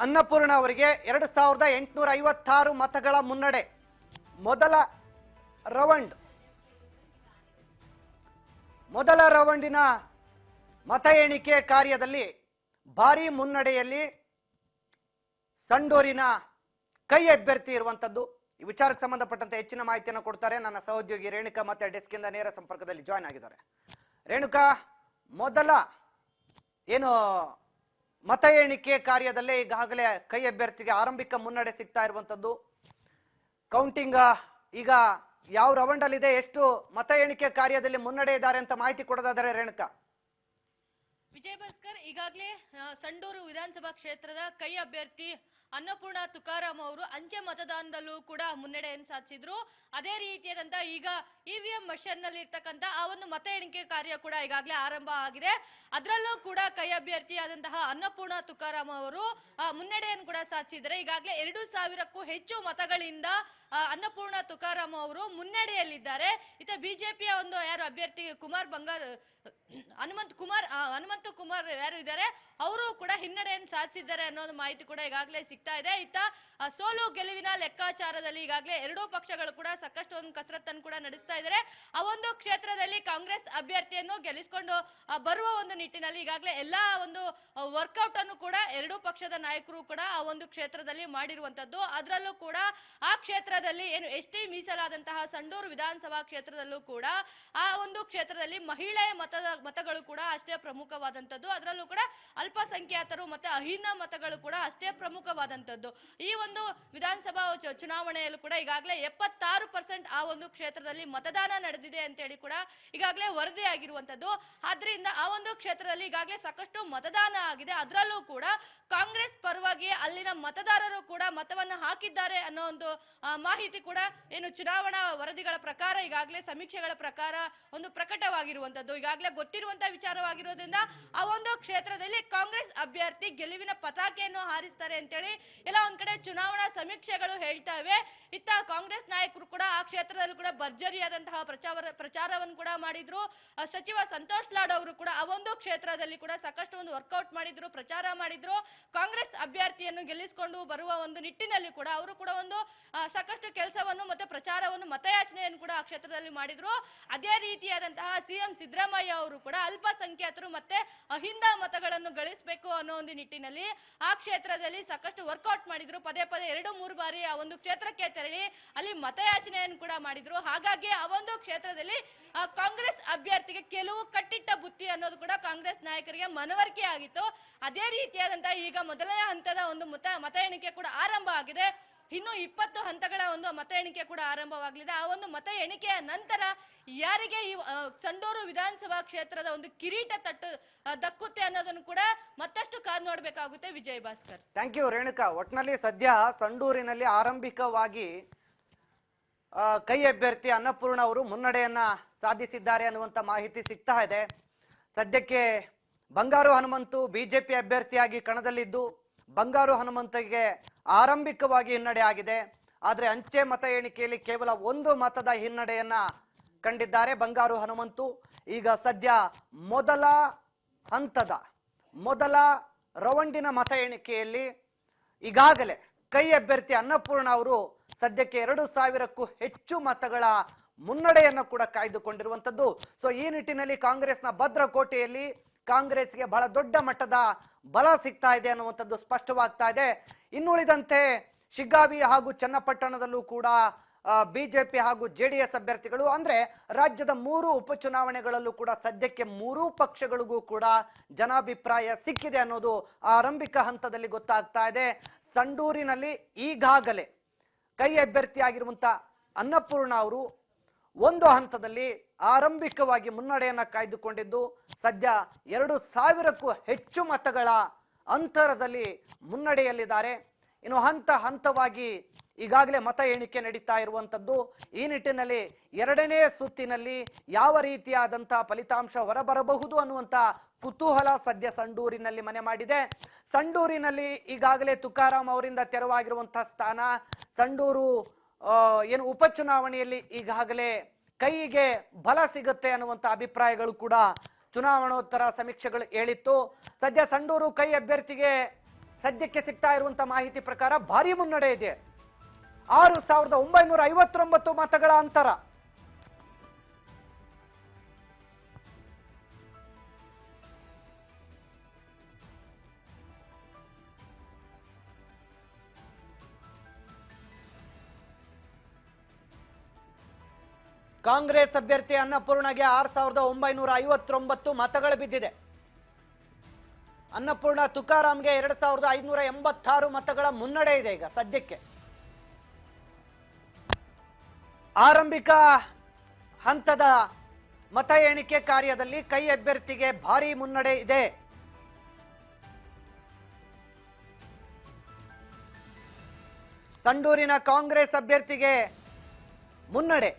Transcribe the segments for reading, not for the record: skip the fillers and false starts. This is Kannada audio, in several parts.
ಅನ್ನಪೂರ್ಣ ಅವರಿಗೆ 2856 ಮತಗಳ ಮುನ್ನಡೆ. ಮೊದಲ ರೌಂಡಿನ ಮತ ಎಣಿಕೆ ಕಾರ್ಯದಲ್ಲಿ ಭಾರಿ ಮುನ್ನಡೆಯಲ್ಲಿ ಸಂಡೂರಿನ ಕೈ ಅಭ್ಯರ್ಥಿ ಇರುವಂತದ್ದು. ಈ ವಿಚಾರಕ್ಕೆ ಸಂಬಂಧಪಟ್ಟಂತೆ ಹೆಚ್ಚಿನ ಮಾಹಿತಿಯನ್ನು ಕೊಡ್ತಾರೆ ನನ್ನ ಸಹೋದ್ಯೋಗಿ ರೇಣುಕಾ. ಮತ್ತೆ ಡೆಸ್ಕ್ ಇಂದ ನೇರ ಸಂಪರ್ಕದಲ್ಲಿ ಜಾಯ್ನ್ ಆಗಿದ್ದಾರೆ. ರೇಣುಕಾ, ಮೊದಲ ಮತ ಎಣಿಕೆ ಕಾರ್ಯದಲ್ಲೇ ಈಗಾಗಲೇ ಕೈ ಅಭ್ಯರ್ಥಿಗೆ ಆರಂಭಿಕ ಮುನ್ನಡೆ ಸಿಗ್ತಾ ಇರುವಂತದ್ದು. ಕೌಂಟಿಂಗ್ ಈಗ ಯಾವ ರೌಂಡ್ ಅಲ್ಲಿ ಇದೆ, ಎಷ್ಟು ಮತ ಎಣಿಕೆ ಕಾರ್ಯದಲ್ಲಿ ಮುನ್ನಡೆ ಇದ್ದಾರೆ ಅಂತ ಮಾಹಿತಿ ಕೊಡೋದಾದರೆ ರೇಣುಕಾ. ವಿಜಯ್ ಭಾಸ್ಕರ್, ಈಗಾಗಲೇ ಸಂಡೂರು ವಿಧಾನಸಭಾ ಕ್ಷೇತ್ರದ ಕೈ ಅಭ್ಯರ್ಥಿ ಅನ್ನಪೂರ್ಣ ತುಕಾರಾಮ್ ಅವರು ಅಂಚೆ ಮತದಾನದಲ್ಲೂ ಕೂಡ ಮುನ್ನಡೆಯನ್ನು ಸಾಧಿಸಿದ್ರು. ಅದೇ ರೀತಿಯಾದಂತ ಈಗ ಇವಿಎಂ ಮಷೀನ್ ನಲ್ಲಿ ಇರ್ತಕ್ಕಂಥ ಆ ಒಂದು ಮತ ಎಣಿಕೆ ಕಾರ್ಯ ಕೂಡ ಈಗಾಗಲೇ ಆರಂಭ ಆಗಿದೆ. ಅದರಲ್ಲೂ ಕೂಡ ಕೈ ಅಭ್ಯರ್ಥಿಯಾದಂತಹ ಅನ್ನಪೂರ್ಣ ತುಕಾರಾಮ್ ಅವರು ಮುನ್ನಡೆಯನ್ನು ಕೂಡ ಸಾಧಿಸಿದ್ದಾರೆ. ಈಗಾಗಲೇ 2000ಕ್ಕೂ ಹೆಚ್ಚು ಮತಗಳಿಂದ ಅನ್ನಪೂರ್ಣ ತುಕಾರಾಮ್ ಅವರು ಮುನ್ನಡೆಯಲ್ಲಿದ್ದಾರೆ. ಇತ ಬಿಜೆಪಿಯ ಒಂದು ಯಾರು ಅಭ್ಯರ್ಥಿ ಹನುಮಂತ ಕುಮಾರ್ ಯಾರು ಇದ್ದಾರೆ ಅವರು ಕೂಡ ಹಿನ್ನಡೆಯನ್ನು ಸಾಧಿಸಿದ್ದಾರೆ ಅನ್ನೋದು ಮಾಹಿತಿ ಕೂಡ ಈಗಾಗಲೇ ಸಿಗ್ತಾ ಇದೆ. ಇತ್ತ ಸೋಲು ಗೆಲುವಿನ ಲೆಕ್ಕಾಚಾರದಲ್ಲಿ ಈಗಾಗಲೇ ಎರಡೂ ಪಕ್ಷಗಳು ಕೂಡ ಸಾಕಷ್ಟು ಒಂದು ಕಸರತ್ತನ್ನು ಕೂಡ ನಡೆಸ್ತಾ ಇದ್ದಾರೆ. ಆ ಒಂದು ಕ್ಷೇತ್ರದಲ್ಲಿ ಕಾಂಗ್ರೆಸ್ ಅಭ್ಯರ್ಥಿಯನ್ನು ಗೆಲ್ಲಿಸಿಕೊಂಡು ಬರುವ ಒಂದು ನಿಟ್ಟಿನಲ್ಲಿ ಈಗಾಗಲೇ ಎಲ್ಲಾ ಒಂದು ವರ್ಕೌಟ್ ಅನ್ನು ಕೂಡ ಎರಡೂ ಪಕ್ಷದ ನಾಯಕರು ಕೂಡ ಆ ಒಂದು ಕ್ಷೇತ್ರದಲ್ಲಿ ಮಾಡಿರುವಂತದ್ದು. ಅದರಲ್ಲೂ ಕೂಡ ಆ ಕ್ಷೇತ್ರದಲ್ಲಿ ಏನು ಎಸ್ಟಿ ಮೀಸಲಾದಂತಹ ಸಂಡೂರು ವಿಧಾನಸಭಾ ಕ್ಷೇತ್ರದಲ್ಲೂ ಕೂಡ ಆ ಒಂದು ಕ್ಷೇತ್ರದಲ್ಲಿ ಮಹಿಳೆಯ ಮತಗಳು ಕೂಡ ಅಷ್ಟೇ ಪ್ರಮುಖವಾದಂತದ್ದು. ಅದರಲ್ಲೂ ಕೂಡ ಅಲ್ಪಸಂಖ್ಯಾತರು ಮತ್ತೆ ಅಹಿಂದ ಮತಗಳು ಕೂಡ ಅಷ್ಟೇ ಪ್ರಮುಖವಾದಂತದ್ದು. ಈ ಒಂದು ವಿಧಾನಸಭಾ ಚುನಾವಣೆಯಲ್ಲೂ ಕೂಡ ಈಗಾಗಲೇ 76% ಆ ಒಂದು ಕ್ಷೇತ್ರದಲ್ಲಿ ಮತದಾನ ನಡೆದಿದೆ ಅಂತ ಹೇಳಿ ಕೂಡ ಈಗಾಗಲೇ ವರದಿ ಆಗಿರುವಂತದ್ದು. ಆದ್ರಿಂದ ಆ ಒಂದು ಕ್ಷೇತ್ರದಲ್ಲಿ ಈಗಾಗಲೇ ಸಾಕಷ್ಟು ಮತದಾನ ಆಗಿದೆ. ಅದರಲ್ಲೂ ಕೂಡ ಕಾಂಗ್ರೆಸ್ ಪರವಾಗಿ ಅಲ್ಲಿನ ಮತದಾರರು ಕೂಡ ಮತವನ್ನು ಹಾಕಿದ್ದಾರೆ ಅನ್ನೋ ಒಂದು ಮಾಹಿತಿ ಕೂಡ ಏನು ಚುನಾವಣಾ ವರದಿಗಳ ಪ್ರಕಾರ ಈಗಾಗಲೇ ಸಮೀಕ್ಷೆಗಳ ಪ್ರಕಾರ ಒಂದು ಪ್ರಕಟವಾಗಿರುವಂತದ್ದು. ಈಗಾಗಲೇ ಗೊತ್ತಿರುವಂತಹ ವಿಚಾರವಾಗಿರೋದ್ರಿಂದ ಆ ಒಂದು ಕ್ಷೇತ್ರದಲ್ಲಿ ಕಾಂಗ್ರೆಸ್ ಅಭ್ಯರ್ಥಿ ಗೆಲುವಿನ ಪತಾಕೆಯನ್ನು ಹಾರಿಸ್ತಾರೆ ಅಂತೇಳಿ ಎಲ್ಲ ಒಂದ್ ಕಡೆ ಚುನಾವಣಾ ಸಮೀಕ್ಷೆಗಳು ಹೇಳ್ತಾ ಇವೆ. ಇತ್ತ ಕಾಂಗ್ರೆಸ್ ನಾಯಕರು ಕೂಡ ಆ ಕ್ಷೇತ್ರದಲ್ಲಿ ಕೂಡ ಭರ್ಜರಿಯಾದಂತಹ ಪ್ರಚಾರವನ್ನು ಕೂಡ ಮಾಡಿದ್ರು. ಸಚಿವ ಸಂತೋಷ್ ಲಾಡ್ ಅವರು ಕೂಡ ಆ ಒಂದು ಕ್ಷೇತ್ರದಲ್ಲಿ ಕೂಡ ಸಾಕಷ್ಟು ಒಂದು ವರ್ಕೌಟ್ ಮಾಡಿದ್ರು, ಪ್ರಚಾರ ಮಾಡಿದ್ರು. ಕಾಂಗ್ರೆಸ್ ಅಭ್ಯರ್ಥಿಯನ್ನು ಗೆಲ್ಲಿಸಿಕೊಂಡು ಬರುವ ಒಂದು ನಿಟ್ಟಿನಲ್ಲಿ ಕೂಡ ಅವರು ಕೂಡ ಒಂದು ಸಾಕಷ್ಟು ಕೆಲಸವನ್ನು ಮತ್ತೆ ಪ್ರಚಾರವನ್ನು ಮತಯಾಚನೆಯನ್ನು ಕೂಡ ಆ ಕ್ಷೇತ್ರದಲ್ಲಿ ಮಾಡಿದ್ರು. ಅದೇ ರೀತಿಯಾದಂತಹ ಸಿಎಂ ಸಿದ್ದರಾಮಯ್ಯ ಅವರು ಕೂಡ ಅಲ್ಪಸಂಖ್ಯಾತರು ಮತ್ತೆ ಅಹಿಂದ ಮತಗಳನ್ನು ಗಳಿಸಬೇಕು ಅನ್ನೋ ಒಂದು ನಿಟ್ಟಿನಲ್ಲಿ ಆ ಕ್ಷೇತ್ರದಲ್ಲಿ ಸಾಕಷ್ಟು ವರ್ಕೌಟ್ ಮಾಡಿದ್ರು. ಪದೇ 2-3 ಬಾರಿ ಆ ಒಂದು ಕ್ಷೇತ್ರಕ್ಕೆ ತೆರಳಿ ಅಲ್ಲಿ ಮತಯಾಚನೆಯನ್ನು ಕೂಡ ಮಾಡಿದ್ರು. ಹಾಗಾಗಿ ಆ ಒಂದು ಕ್ಷೇತ್ರದಲ್ಲಿ ಕಾಂಗ್ರೆಸ್ ಅಭ್ಯರ್ಥಿಗೆ ಕೆಲವು ಕಟ್ಟಿಟ್ಟ ಬುತ್ತಿ ಅನ್ನೋದು ಕೂಡ ಕಾಂಗ್ರೆಸ್ ನಾಯಕರಿಗೆ ಮನವರಿಕೆ ಆಗಿತ್ತು. ಅದೇ ರೀತಿಯಾದಂತಹ ಈಗ ಮೊದಲನೇ ಹಂತದ ಒಂದು ಮತ ಎಣಿಕೆ ಕೂಡ ಆರಂಭ ಆಗಿದೆ. ಇನ್ನು 20 ಹಂತಗಳ ಒಂದು ಮತ ಎಣಿಕೆ ಕೂಡ ಆರಂಭವಾಗಲಿದೆ. ಆ ಒಂದು ಮತ ಎಣಿಕೆಯ ನಂತರ ಯಾರಿಗೆ ಈ ಸಂಡೂರು ವಿಧಾನಸಭಾ ಕ್ಷೇತ್ರದ ಒಂದು ಕಿರೀಟ ದಕ್ಕುತ್ತೆ ಅನ್ನೋದನ್ನು ಕೂಡ ಮತ್ತಷ್ಟು ಕಾದು ನೋಡ್ಬೇಕಾಗುತ್ತೆ. Vijay Bhaskar, thank you Renuka. ಒಟ್ನಲ್ಲಿ ಸದ್ಯ ಸಂಡೂರಿನಲ್ಲಿ ಆರಂಭಿಕವಾಗಿ ಕೈ ಅಭ್ಯರ್ಥಿ ಅನ್ನಪೂರ್ಣ ಅವರು ಮುನ್ನಡೆಯನ್ನ ಸಾಧಿಸಿದ್ದಾರೆ ಅನ್ನುವಂತ ಮಾಹಿತಿ ಸಿಗ್ತಾ ಇದೆ. ಸದ್ಯಕ್ಕೆ ಬಂಗಾರು ಹನುಮಂತು ಬಿಜೆಪಿ ಅಭ್ಯರ್ಥಿಯಾಗಿ ಕಣದಲ್ಲಿದ್ದು ಬಂಗಾರು ಹನುಮಂತಗೆ ಆರಂಭಿಕವಾಗಿ ಹಿನ್ನಡೆ ಆಗಿದೆ. ಆದ್ರೆ ಅಂಚೆ ಮತ ಎಣಿಕೆಯಲ್ಲಿ ಕೇವಲ 1 ಮತದ ಹಿನ್ನಡೆಯನ್ನ ಕಂಡಿದ್ದಾರೆ ಬಂಗಾರು ಹನುಮಂತು. ಈಗ ಸದ್ಯ ಮೊದಲ ರೌಂಡಿನ ಮತ ಎಣಿಕೆಯಲ್ಲಿ ಈಗಾಗಲೇ ಕೈ ಅಭ್ಯರ್ಥಿ ಅನ್ನಪೂರ್ಣ ಅವರು ಸದ್ಯಕ್ಕೆ 2000ಕ್ಕೂ ಹೆಚ್ಚು ಮತಗಳ ಮುನ್ನಡೆಯನ್ನು ಕೂಡ ಕಾಯ್ದುಕೊಂಡಿರುವಂತದ್ದು. ಸೊ ಈ ನಿಟ್ಟಿನಲ್ಲಿ ಕಾಂಗ್ರೆಸ್ನ ಭದ್ರಕೋಟೆಯಲ್ಲಿ ಕಾಂಗ್ರೆಸ್ಗೆ ಬಹಳ ದೊಡ್ಡ ಮಟ್ಟದ ಬಲ ಸಿಗ್ತಾ ಇದೆ ಅನ್ನುವಂಥದ್ದು ಸ್ಪಷ್ಟವಾಗ್ತಾ ಇದೆ. ಇನ್ನುಳಿದಂತೆ ಶಿಗ್ಗಾವಿ ಹಾಗೂ ಚನ್ನಪಟ್ಟಣದಲ್ಲೂ ಕೂಡ ಬಿಜೆಪಿ ಹಾಗೂ ಜೆಡಿಎಸ್ ಅಭ್ಯರ್ಥಿಗಳು ಅಂದ್ರೆ ರಾಜ್ಯದ 3 ಉಪಚುನಾವಣೆಗಳಲ್ಲೂ ಕೂಡ ಸದ್ಯಕ್ಕೆ 3 ಪಕ್ಷಗಳಿಗೂ ಕೂಡ ಜನಾಭಿಪ್ರಾಯ ಸಿಕ್ಕಿದೆ ಅನ್ನೋದು ಆರಂಭಿಕ ಹಂತದಲ್ಲಿ ಗೊತ್ತಾಗ್ತಾ ಇದೆ. ಸಂಡೂರಿನಲ್ಲಿ ಈಗಾಗಲೇ ಕೈ ಅಭ್ಯರ್ಥಿಯಾಗಿರುವಂತ ಅನ್ನಪೂರ್ಣ ಅವರು ಒಂದು ಹಂತದಲ್ಲಿ ಆರಂಭಿಕವಾಗಿ ಮುನ್ನಡೆಯನ್ನ ಕಾಯ್ದುಕೊಂಡಿದ್ದು ಸದ್ಯ 2000ಕ್ಕೂ ಹೆಚ್ಚು ಮತಗಳ ಅಂತರದಲ್ಲಿ ಮುನ್ನಡೆಯಲ್ಲಿದ್ದಾರೆ. ಇನ್ನು ಹಂತವಾಗಿ ಈಗಾಗಲೇ ಮತ ಎಣಿಕೆ ನಡೀತಾ ಇರುವಂತದ್ದು. ಈ ನಿಟ್ಟಿನಲ್ಲಿ 2ನೇ ಸುತ್ತಿನಲ್ಲಿ ಯಾವ ರೀತಿಯಾದಂತಹ ಫಲಿತಾಂಶ ಹೊರಬರಬಹುದು ಅನ್ನುವಂತ ಕುತೂಹಲ ಸದ್ಯ ಸಂಡೂರಿನಲ್ಲಿ ಮನೆ ಮಾಡಿದೆ. ಸಂಡೂರಿನಲ್ಲಿ ಈಗಾಗಲೇ ತುಕಾರಾಮ್ ಅವರಿಂದ ತೆರವಾಗಿರುವಂತಹ ಸ್ಥಾನ, ಸಂಡೂರು ಏನು ಉಪಚುನಾವಣೆಯಲ್ಲಿ ಈಗಾಗಲೇ ಕೈಗೆ ಬಲ ಸಿಗುತ್ತೆ ಅನ್ನುವಂತ ಅಭಿಪ್ರಾಯಗಳು ಕೂಡ ಚುನಾವಣೋತ್ತರ ಸಮೀಕ್ಷೆಗಳು ಹೇಳಿತ್ತು. ಸದ್ಯ ಸಂಡೂರು ಕೈ ಅಭ್ಯರ್ಥಿಗೆ ಸದ್ಯಕ್ಕೆ ಸಿಗ್ತಾ ಇರುವಂತ ಮಾಹಿತಿ ಪ್ರಕಾರ ಭಾರಿ ಮುನ್ನಡೆ ಇದೆ. 6,959 ಮತಗಳ ಅಂತರ. ಕಾಂಗ್ರೆಸ್ ಅಭ್ಯರ್ಥಿ ಅನ್ನಪೂರ್ಣಗೆ 6,959 ಮತಗಳು ಬಿದ್ದಿದೆ. ಅನ್ನಪೂರ್ಣ ತುಕಾರಾಮ್ಗೆ 2,586 ಮತಗಳ ಮುನ್ನಡೆ ಇದೆ ಈಗ ಸದ್ಯಕ್ಕೆ. ಆರಂಭಿಕ ಹಂತದ ಮತ ಎಣಿಕೆ ಕಾರ್ಯದಲ್ಲಿ ಕೈ ಅಭ್ಯರ್ಥಿಗೆ ಭಾರಿ ಮುನ್ನಡೆ ಇದೆ. ಸಂಡೂರಿನ ಕಾಂಗ್ರೆಸ್ ಅಭ್ಯರ್ಥಿಗೆ ಮುನ್ನಡೆ.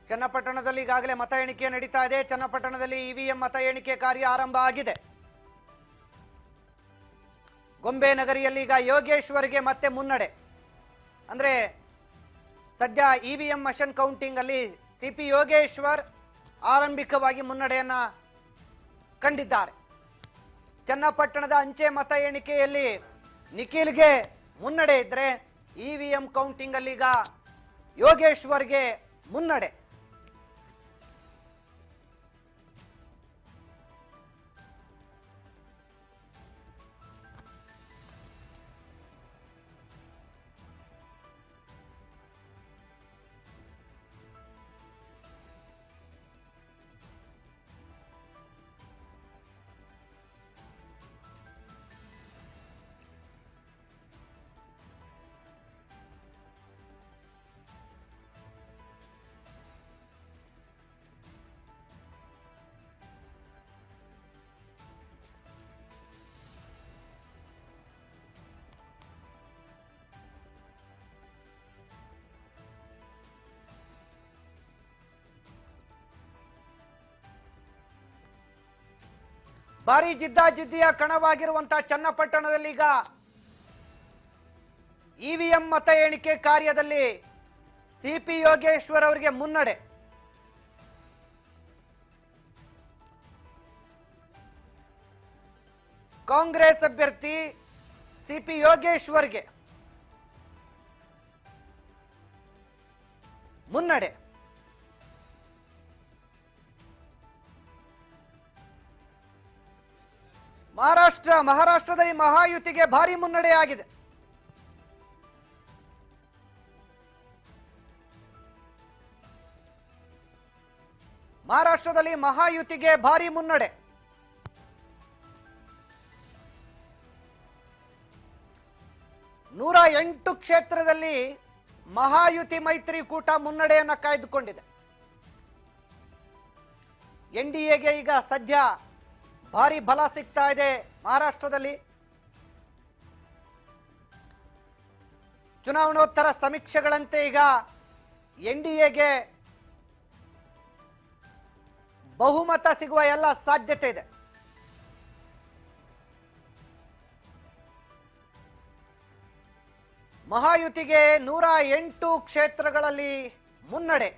ಚನ್ನಪಟ್ಟಣದಲ್ಲಿ ಈಗಾಗಲೇ ಮತ ಎಣಿಕೆ ನಡೀತಾ ಇದೆ. ಚನ್ನಪಟ್ಟಣದಲ್ಲಿ ಇವಿಎಂ ಮತ ಎಣಿಕೆ ಕಾರ್ಯ ಆರಂಭ ಆಗಿದೆ. ಗೊಂಬೆ ನಗರಿಯಲ್ಲಿ ಈಗ ಯೋಗೇಶ್ವರ್ಗೆ ಮತ್ತೆ ಮುನ್ನಡೆ. ಅಂದ್ರೆ ಸದ್ಯ ಇವಿಎಂ ಮಷನ್ ಕೌಂಟಿಂಗ್ ಅಲ್ಲಿ ಸಿಪಿ ಯೋಗೇಶ್ವರ್ ಆರಂಭಿಕವಾಗಿ ಮುನ್ನಡೆಯನ್ನ ಕಂಡಿದ್ದಾರೆ. ಚನ್ನಪಟ್ಟಣದ ಅಂಚೆ ಮತ ಎಣಿಕೆಯಲ್ಲಿ ನಿಖಿಲ್ಗೆ ಮುನ್ನಡೆ ಇದ್ರೆ ಇವಿಎಂ ಕೌಂಟಿಂಗ್ ಅಲ್ಲಿ ಈಗ ಯೋಗೇಶ್ವರ್ಗೆ ಮುನ್ನಡೆ. ಭಾರಿ ಜಿದ್ದಾಜಿದ್ದಿಯ ಕಣವಾಗಿರುವಂತಹ ಚನ್ನಪಟ್ಟಣದಲ್ಲಿ ಈಗ ಇವಿಎಂ ಮತ ಎಣಿಕೆ ಕಾರ್ಯದಲ್ಲಿ ಸಿಪಿ ಯೋಗೇಶ್ವರ್ ಅವರಿಗೆ ಮುನ್ನಡೆ. ಕಾಂಗ್ರೆಸ್ ಅಭ್ಯರ್ಥಿ ಸಿಪಿ ಯೋಗೇಶ್ವರ್ಗೆ ಮುನ್ನಡೆ. ಮಹಾರಾಷ್ಟ್ರದಲ್ಲಿ ಮಹಾಯುತಿಗೆ ಭಾರಿ ಮುನ್ನಡೆಯಾಗಿದೆ. ಮಹಾರಾಷ್ಟ್ರದಲ್ಲಿ ಮಹಾಯುತಿಗೆ ಭಾರಿ ಮುನ್ನಡೆ. ನೂರ 8 ಕ್ಷೇತ್ರದಲ್ಲಿ ಮಹಾಯುತಿ ಮೈತ್ರಿಕೂಟ ಮುನ್ನಡೆಯನ್ನ ಕಾಯ್ದುಕೊಂಡಿದೆ. ಎನ್ಡಿಎಗೆ ಈಗ ಸದ್ಯ ಭಾರಿ ಬಲ ಸಿಗ್ತಾ ಇದೆ. ಮಹಾರಾಷ್ಟ್ರದಲ್ಲಿ ಚುನಾವಣೋತ್ತರ ಸಮೀಕ್ಷೆಗಳಂತೆ ಈಗ ಎನ್ಡಿಎಗೆ ಬಹುಮತ ಸಿಗುವ ಎಲ್ಲ ಸಾಧ್ಯತೆ ಇದೆ. ಮಹಾಯುತಿಗೆ 108 ಕ್ಷೇತ್ರಗಳಲ್ಲಿ ಮುನ್ನಡೆ.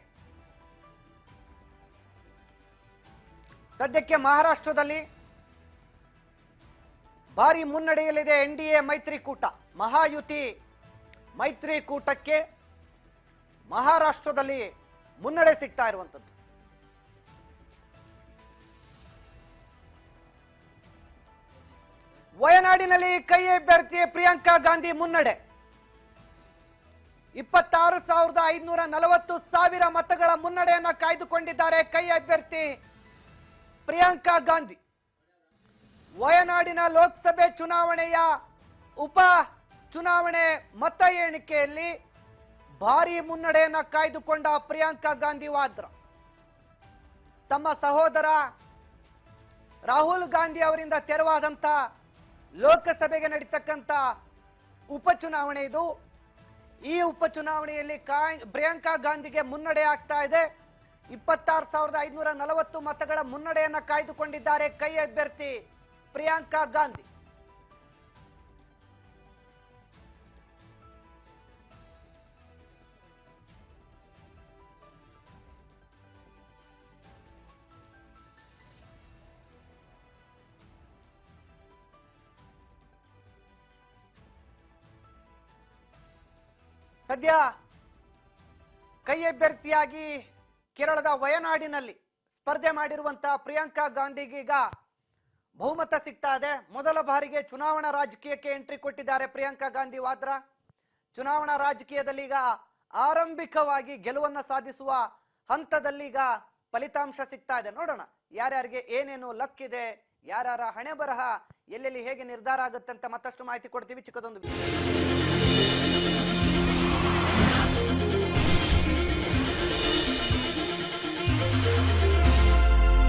ಸದ್ಯಕ್ಕೆ ಮಹಾರಾಷ್ಟ್ರದಲ್ಲಿ ಭಾರಿ ಮುನ್ನಡೆಯಲ್ಲಿದೆ ಎನ್ಡಿಎ ಮೈತ್ರಿಕೂಟ. ಮಹಾಯುತಿ ಮೈತ್ರಿಕೂಟಕ್ಕೆ ಮಹಾರಾಷ್ಟ್ರದಲ್ಲಿ ಮುನ್ನಡೆ ಸಿಗ್ತಾ ಇರುವಂತದ್ದು. ವಯನಾಡಿನಲ್ಲಿ ಕೈ ಅಭ್ಯರ್ಥಿ ಪ್ರಿಯಾಂಕಾ ಗಾಂಧಿ ಮುನ್ನಡೆ. 26,540 ಮತಗಳ ಮುನ್ನಡೆಯನ್ನ ಕಾಯ್ದುಕೊಂಡಿದ್ದಾರೆ ಕೈ ಅಭ್ಯರ್ಥಿ ಪ್ರಿಯಾಂಕಾ ಗಾಂಧಿ. ವಯನಾಡಿನ ಲೋಕಸಭೆ ಚುನಾವಣೆಯ ಉಪ ಚುನಾವಣೆ ಮತ ಎಣಿಕೆಯಲ್ಲಿ ಭಾರಿ ಮುನ್ನಡೆಯನ್ನ ಕಾಯ್ದುಕೊಂಡ ಪ್ರಿಯಾಂಕಾ ಗಾಂಧಿ ವಾದ್ರಾ ತಮ್ಮ ಸಹೋದರ ರಾಹುಲ್ ಗಾಂಧಿ ಅವರಿಂದ ತೆರವಾದಂತ ಲೋಕಸಭೆಗೆ ನಡೀತಕ್ಕಂಥ ಉಪಚುನಾವಣೆ ಇದು. ಈ ಉಪಚುನಾವಣೆಯಲ್ಲಿ ಪ್ರಿಯಾಂಕಾ ಗಾಂಧಿಗೆ ಮುನ್ನಡೆ ಆಗ್ತಾ ಇದೆ. 26,540 ಮತಗಳ ಮುನ್ನಡೆಯನ್ನ ಕಾಯ್ದುಕೊಂಡಿದ್ದಾರೆ ಕೈ ಅಭ್ಯರ್ಥಿ ಪ್ರಿಯಾಂಕಾ ಗಾಂಧಿ. ಸದ್ಯ ಕೈ ಅಭ್ಯರ್ಥಿಯಾಗಿ ಕೇರಳದ ವಯನಾಡಿನಲ್ಲಿ ಸ್ಪರ್ಧೆ ಮಾಡಿರುವಂತಹ ಪ್ರಿಯಾಂಕಾ ಗಾಂಧಿಗೆ ಈಗ ಬಹುಮತ ಸಿಗ್ತಾ ಇದೆ. ಮೊದಲ ಬಾರಿಗೆ ಚುನಾವಣಾ ರಾಜಕೀಯಕ್ಕೆ ಎಂಟ್ರಿ ಕೊಟ್ಟಿದ್ದಾರೆ ಪ್ರಿಯಾಂಕಾ ಗಾಂಧಿ ವಾದ್ರಾ. ಚುನಾವಣಾ ರಾಜಕೀಯದಲ್ಲಿ ಈಗ ಆರಂಭಿಕವಾಗಿ ಗೆಲುವನ್ನ ಸಾಧಿಸುವ ಹಂತದಲ್ಲಿ ಈಗ ಫಲಿತಾಂಶ ಸಿಗ್ತಾ ಇದೆ. ನೋಡೋಣ ಯಾರ್ಯಾರಿಗೆ ಏನೇನು ಲಕ್ ಇದೆ, ಯಾರ್ಯಾರ ಹಣೆ ಬರಹ ಎಲ್ಲೆಲ್ಲಿ ಹೇಗೆ ನಿರ್ಧಾರ ಆಗುತ್ತೆ ಅಂತ ಮತ್ತಷ್ಟು ಮಾಹಿತಿ ಕೊಡ್ತೀವಿ. ಚಿಕ್ಕದೊಂದು ವಿಷಯ.